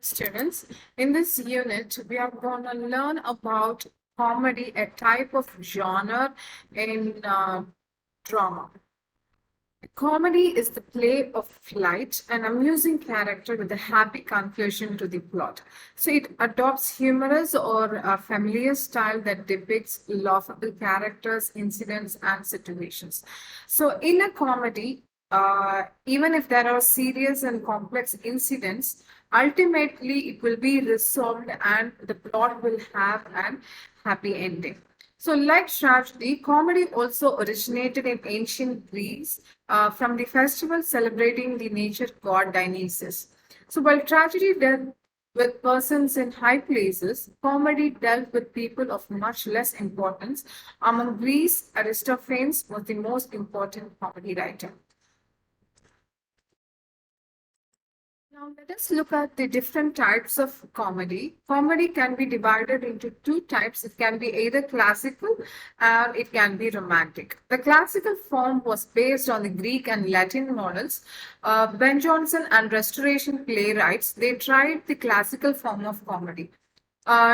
Students, in this unit, we are going to learn about comedy, a type of genre in drama. Comedy is the play of light and amusing character with a happy conclusion to the plot. So it adopts humorous or familiar style that depicts laughable characters, incidents, and situations. So in a comedy, even if there are serious and complex incidents, ultimately it will be resolved and the plot will have an happy ending. So, like tragedy, comedy also originated in ancient Greece from the festival celebrating the nature god Dionysus. So, while tragedy dealt with persons in high places, comedy dealt with people of much less importance. Among Greece, Aristophanes was the most important comedy writer. Now, let us look at the different types of comedy. Comedy can be divided into two types. It can be either classical or it can be romantic. The classical form was based on the Greek and Latin models. Ben Jonson and Restoration playwrights, they tried the classical form of comedy.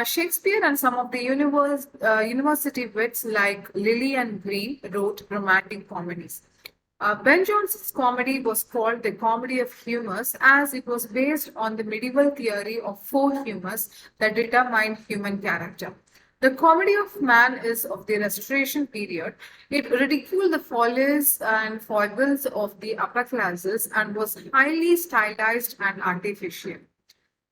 Shakespeare and some of the university wits like Lilly and Green wrote romantic comedies. Ben Jonson's comedy was called the comedy of humors as it was based on the medieval theory of four humors that determine human character. The comedy of man is of the Restoration period. It ridiculed the follies and foibles of the upper classes and was highly stylized and artificial.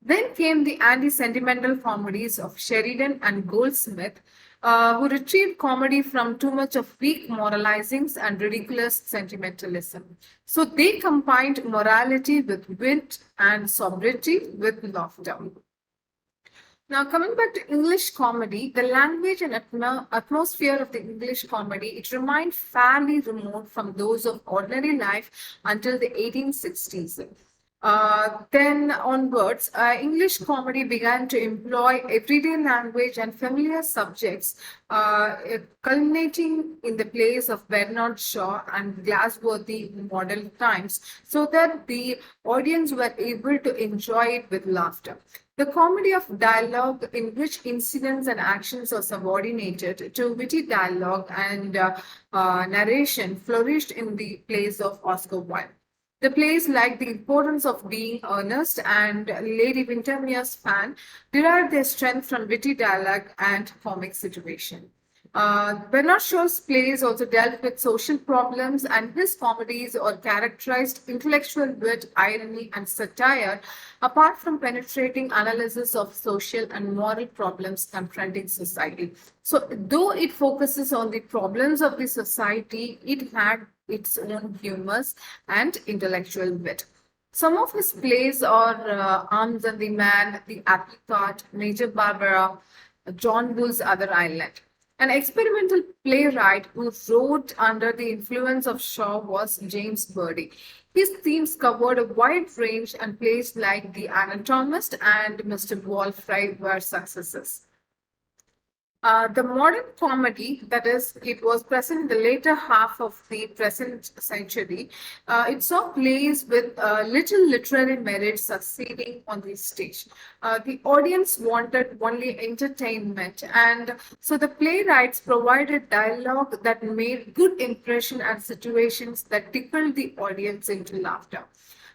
Then came the anti sentimental comedies of Sheridan and Goldsmith, who retrieved comedy from too much of weak moralizings and ridiculous sentimentalism. So they combined morality with wit and sobriety with laughter. Now, coming back to English comedy, the language and atmosphere of the English comedy, it remained fairly remote from those of ordinary life until the 1860s. Then onwards, English comedy began to employ everyday language and familiar subjects, culminating in the plays of Bernard Shaw and Glassworthy in modern times, so that the audience were able to enjoy it with laughter. The comedy of dialogue, in which incidents and actions are subordinated to witty dialogue and narration, flourished in the plays of Oscar Wilde. The plays, like The Importance of Being Earnest and Lady Windermere's Fan, derived their strength from witty dialogue and comic situation. Bernard Shaw's plays also dealt with social problems, and his comedies are characterized intellectual wit, irony, and satire, apart from penetrating analysis of social and moral problems confronting society. So, though it focuses on the problems of the society, it had its own humors and intellectual wit. Some of his plays are Arms and the Man, The Apricot, Major Barbara, John Bull's Other Island. An experimental playwright who wrote under the influence of Shaw was James Birdie. His themes covered a wide range, and plays like The Anatomist and Mr. Wallfry were successes. The modern comedy, that is, it was present in the later half of the present century. It saw plays with little literary merit succeeding on the stage. The audience wanted only entertainment, and so the playwrights provided dialogue that made good impression and situations that tickled the audience into laughter.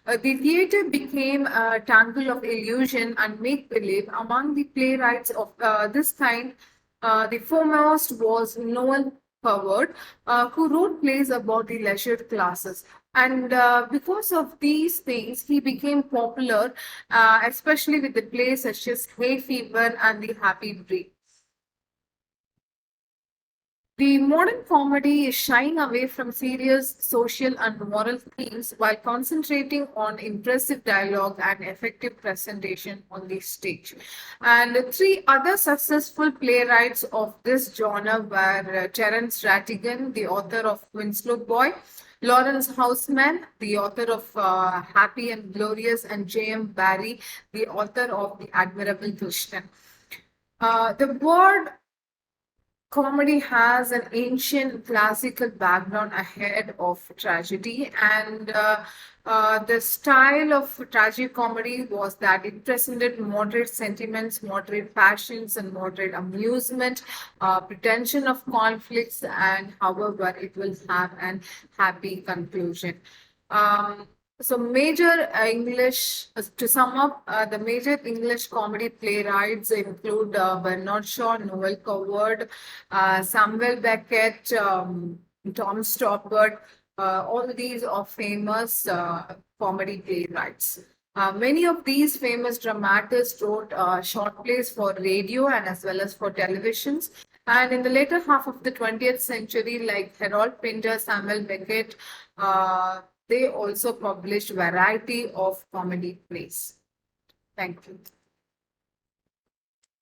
The theater became a tangle of illusion and make believe among the playwrights of this kind. The foremost was Noel Coward, who wrote plays about the leisure classes. And because of these things, he became popular, especially with the plays such as Hay Fever and The Happy Breed. The modern comedy is shying away from serious social and moral themes while concentrating on impressive dialogue and effective presentation on the stage. And three other successful playwrights of this genre were Terence Rattigan, the author of Winslow Boy, Lawrence Houseman, the author of Happy and Glorious, and J.M. Barrie, the author of The Admirable Christian. The word comedy has an ancient classical background ahead of tragedy, and the style of tragic comedy was that it presented moderate sentiments, moderate passions, and moderate amusement, pretension of conflicts, and however, it will have an happy conclusion. Um, so, major English, to sum up, the major English comedy playwrights include Bernard Shaw, Noel Coward, Samuel Beckett, Tom Stoppard. All these are famous comedy playwrights. Many of these famous dramatists wrote short plays for radio and as well as for televisions. And in the later half of the 20th century, like Harold Pinter, Samuel Beckett, they also published variety of comedy plays. Thank you.